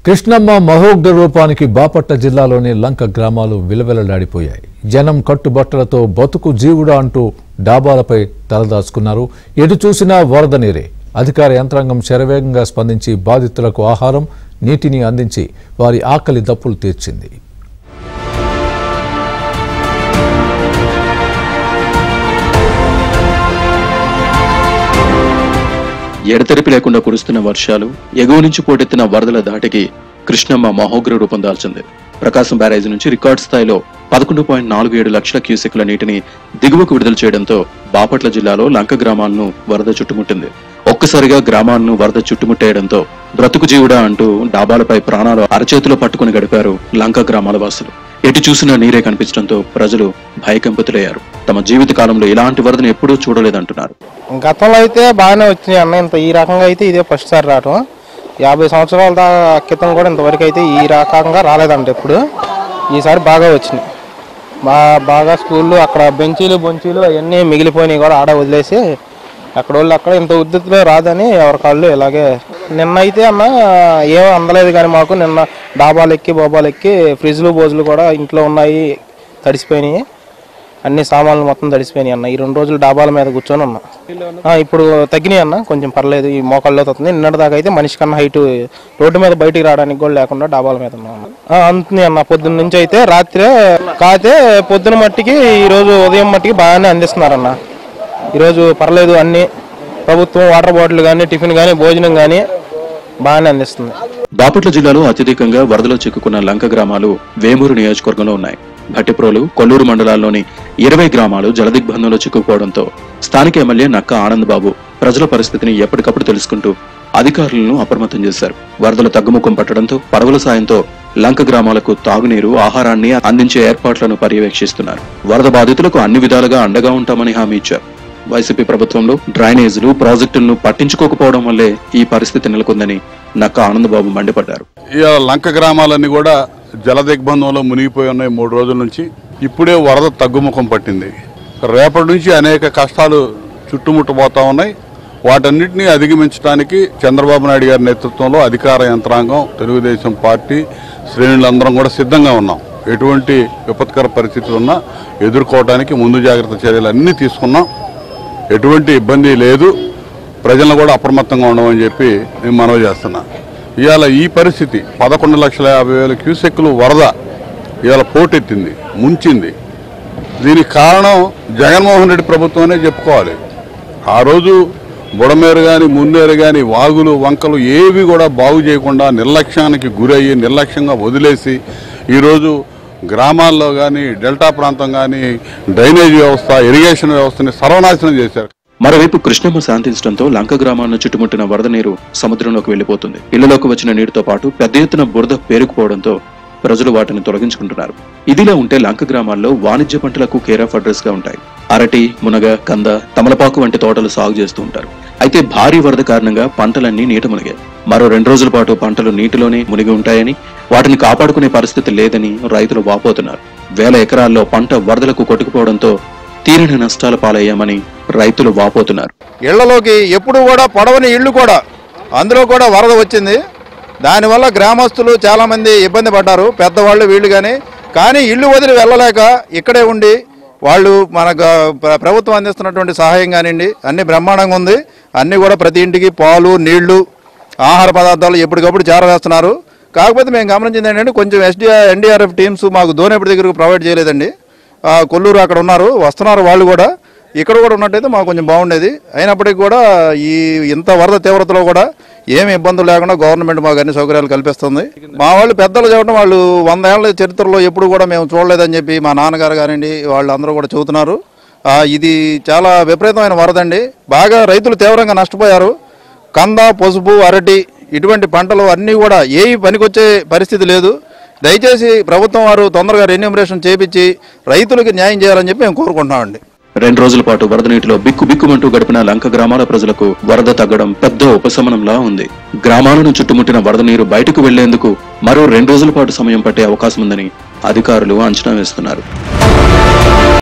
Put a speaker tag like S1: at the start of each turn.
S1: కృష్ణమ్మ మహోగ్ర రూపానికి బాపట్ల జిల్లాలోని లంక గ్రామాలు విలవిలలాడిపోయాయి. జనం కట్టుబట్టలతో బతుకు జీవుడా అంటూ డాబాలపై తలదాచుకున్నారు. ఎటు చూసినా వరద నీరే. అధికార యంత్రాంగం శరవేగంగా స్పందించి బాధితులకు ఆహారం, నీటిని అందించి వారి ఆకలి దప్పులు తీర్చింది.
S2: ఎడతెరిపి లేకుండా కురుస్తున్న వర్షాలు, ఎగువ నుంచి పోటెత్తిన వరదల దాటికి కృష్ణమ్మ మహోగ్ర రూపం దాల్చింది. ప్రకాశం బ్యారేజీ నుంచి రికార్డు స్థాయిలో 11.47 లక్షల క్యూసెక్ల నీటిని దిగువకు విడుదల చేయడంతో బాపట్ల జిల్లాలో లంక గ్రామాలను వరద చుట్టుముట్టింది. ఒక్కసారిగా గ్రామాలను వరద చుట్టుముట్టేయడంతో బ్రతుకు జీవుడా అంటూ డాబాలపై ప్రాణాలు అరచేతిలో పట్టుకుని గడిపారు లంక గ్రామాల వాసులు. ఎటు చూసినా నీరే కనిపించడంతో ప్రజలు భయకంపితులయ్యారు. తమ జీవిత కాలంలో ఇలాంటి వరదను ఎప్పుడూ చూడలేదంటున్నారు.
S3: గతంలో అయితే బాగానే వచ్చినాయి అన్న, ఇంత ఈ రకంగా అయితే ఇదే ఫస్ట్ సారి రావటం. 50 సంవత్సరాల క్రితం కూడా ఇంతవరకు అయితే ఈ రకంగా రాలేదంట. ఇప్పుడు ఈసారి బాగా వచ్చినాయి. బాగా స్కూళ్ళు అక్కడ బెంచీలు అవన్నీ మిగిలిపోయినాయి కూడా ఆడ వదిలేసి అక్కడ వాళ్ళు అక్కడ ఇంత ఉద్ధృతిలో రాదని ఎవరి కాళ్ళు ఇలాగే. నిన్న అయితే అన్న ఏం అందలేదు కానీ మాకు నిన్న డాబాలు ఎక్కి ఫ్రిడ్జ్లు బోజులు కూడా ఇంట్లో ఉన్నాయి, తడిసిపోయినాయి. అన్ని సామాన్లు మొత్తం తడిసిపోయినాయి అన్న. ఈ 2 రోజులు డాబాల మీద కూర్చొని ఉన్నా. ఇప్పుడు తగ్గినాయి అన్న, కొంచెం పర్లేదు. ఈ మోకాల్లో వస్తుంది. నిన్నటి దాకా అయితే మనిషి కన్నా హైట్ రోడ్డు మీద బయటికి రావడానికి కూడా లేకుండా డాబాల మీద ఉన్నా అంతుంది అన్న. పొద్దున్న నుంచి అయితే రాత్రే కాతే పొద్దున మట్టికి ఈరోజు ఉదయం మట్టికి బాగానే అందిస్తున్నారన్న. ఈరోజు పర్లేదు, అన్ని ప్రభుత్వం వాటర్ బాటిల్ కానీ టిఫిన్ కానీ భోజనం కానీ బాగానే అందిస్తుంది.
S2: బాపట్ల జిల్లాలో అత్యధికంగా వరదలో చిక్కుకున్న లంక గ్రామాలు వేమూరు నియోజకవర్గంలో ఉన్నాయి. భట్టిప్రోలు, కొల్లూరు మండలాల్లోని 20 గ్రామాలు జలదిగ్బంధంలో చిక్కుకోవడంతో స్థానిక ఎమ్మెల్యే నక్క ఆనంద్ బాబు ప్రజల పరిస్థితిని ఎప్పటికప్పుడు తెలుసుకుంటూ అధికారులను అప్రమత్తం చేశారు. వరదలు తగ్గుముఖం పట్టడంతో పడవల సాయంతో లంక గ్రామాలకు తాగునీరు, ఆహారాన్ని అందించే ఏర్పాట్లను పర్యవేక్షిస్తున్నారు. వరద బాధితులకు అన్ని విధాలుగా అండగా ఉంటామని హామీ ఇచ్చారు. వైసీపీ ప్రభుత్వంలో డ్రైనేజీలు, ప్రాజెక్టులను పట్టించుకోకపోవడం వల్లే ఈ పరిస్థితి నెలకొందని నక్క ఆనందబాబు మండిపడ్డారు.
S4: లంక గ్రామాలన్నీ కూడా జల దిగ్బంధంలో మునిగిపోయి ఉన్నాయి 3 రోజుల నుంచి. ఇప్పుడే వరద తగ్గుముఖం పట్టింది. రేపటి నుంచి అనేక కష్టాలు చుట్టుముట్టబోతా ఉన్నాయి. వాటన్నిటినీ అధిగమించడానికి చంద్రబాబు నాయుడు గారి నేతృత్వంలో అధికార యంత్రాంగం, తెలుగుదేశం పార్టీ శ్రేణులందరం కూడా సిద్ధంగా ఉన్నాం. ఎటువంటి విపత్కర పరిస్థితులు ఉన్నా ఎదుర్కోవడానికి ముందు జాగ్రత్త చర్యలు అన్నీ తీసుకున్నాం. ఎటువంటి ఇబ్బంది లేదు. ప్రజలను కూడా అప్రమత్తంగా ఉండమని చెప్పి నేను మనవి చేస్తున్నా. ఇవాళ ఈ పరిస్థితి 11,50,000 క్యూసెక్లు వరద ఇవాళ పోటెత్తింది, ముంచింది. దీనికి కారణం జగన్మోహన్ రెడ్డి ప్రభుత్వమే చెప్పుకోవాలి. ఆ రోజు బుడమేరు కానీ, మున్నేరు కానీ, వాగులు, వంకలు ఏవి కూడా బాగు చేయకుండా నిర్లక్ష్యానికి గురయ్యి నిర్లక్ష్యంగా వదిలేసి ఈరోజు గ్రామాల్లో కానీ, డెల్టా ప్రాంతం కానీ డ్రైనేజ్ వ్యవస్థ, ఇరిగేషన్ వ్యవస్థని సర్వనాశనం చేశారు.
S2: మరోవైపు కృష్ణమ్మ శాంతించడంతో లంక గ్రామాలను చుట్టుముట్టిన వరద నీరు సముద్రంలోకి వెళ్లిపోతుంది. ఇళ్లలోకి వచ్చిన నీటితో పాటు పెద్ద ఎత్తున బురద పేరుకుపోవడంతో ప్రజలు వాటిని తొలగించుకుంటున్నారు. ఇదిలా ఉంటే లంక గ్రామాల్లో వాణిజ్య పంటలకు కేర్ ఆఫ్ అడ్రస్ గా ఉంటాయి. అరటి, మునగ, కంద, తమలపాకు వంటి తోటలు సాగు చేస్తూ ఉంటారు. అయితే భారీ వరద కారణంగా పంటలన్నీ నీట మునిగాయి. మరో 2 రోజుల పాటు పంటలు నీటిలోనే మునిగి ఉంటాయని, వాటిని కాపాడుకునే పరిస్థితి లేదని రైతులు వాపోతున్నారు. వేల ఎకరాల్లో పంట వరదలకు కొట్టుకుపోవడంతో తీరని నష్టాల పాలయ్యామని రైతులు వాపోతున్నారు.
S5: ఇళ్లలోకి ఎప్పుడు కూడా పడవని ఇళ్లు కూడా అందులో కూడా వరద వచ్చింది. దానివల్ల గ్రామస్తులు చాలామంది ఇబ్బంది పడ్డారు, పెద్దవాళ్ళు వీళ్ళు కానీ ఇల్లు వదిలి వెళ్ళలేక ఇక్కడే ఉండి వాళ్ళు మన ప్రభుత్వం అందిస్తున్నటువంటి సహాయం కానివ్వండి అన్ని బ్రహ్మాండంగా ఉంది. అన్నీ కూడా ప్రతి ఇంటికి పాలు, నీళ్లు, ఆహార పదార్థాలు ఎప్పటికప్పుడు చేరవేస్తున్నారు. కాకపోతే మేము గమనించింది ఏంటంటే కొంచెం ఎన్డీఆర్ఎఫ్ టీమ్స్ మాకు దోనేపటి దగ్గరకు ప్రొవైడ్ చేయలేదండి. కొల్లూరు అక్కడ ఉన్నారు, వస్తున్నారు వాళ్ళు కూడా. ఇక్కడ కూడా ఉన్నట్టయితే మాకు కొంచెం బాగుండేది. అయినప్పటికీ కూడా ఇంత వరద తీవ్రతలో కూడా ఏమి ఇబ్బందులు లేకుండా గవర్నమెంట్ మాకు అన్ని సౌకర్యాలు కల్పిస్తుంది. మా వాళ్ళు పెద్దలు చెప్పడం వాళ్ళు 100 ఏళ్ల చరిత్రలో ఎప్పుడు కూడా మేము చూడలేదని చెప్పి మా నాన్నగారు కానివ్వండి వాళ్ళందరూ కూడా చెబుతున్నారు. ఇది చాలా విపరీతమైన వరదండి. బాగా రైతులు తీవ్రంగా నష్టపోయారు. కంద, పసుపు, అరటి ఇటువంటి పంటలు అన్నీ కూడా ఏవి పనికొచ్చే పరిస్థితి లేదు. దయచేసి ప్రభుత్వం వారు తొందరగా రెన్యూమరేషన్ చేపించి రైతులకు న్యాయం చేయాలని చెప్పి మేము కోరుకుంటున్నామండి.
S2: 2 రోజుల పాటు వరద నీటిలో బిక్కుబిక్కుమంటూ గడిపిన లంక గ్రామాల ప్రజలకు వరద తగ్గడం పెద్ద ఉపశమనంలా ఉంది. గ్రామాలను చుట్టుముట్టిన వరద నీరు బయటకు వెళ్లేందుకు మరో 2 రోజుల పాటు సమయం పట్టే అవకాశం ఉందని అధికారులు అంచనా వేస్తున్నారు.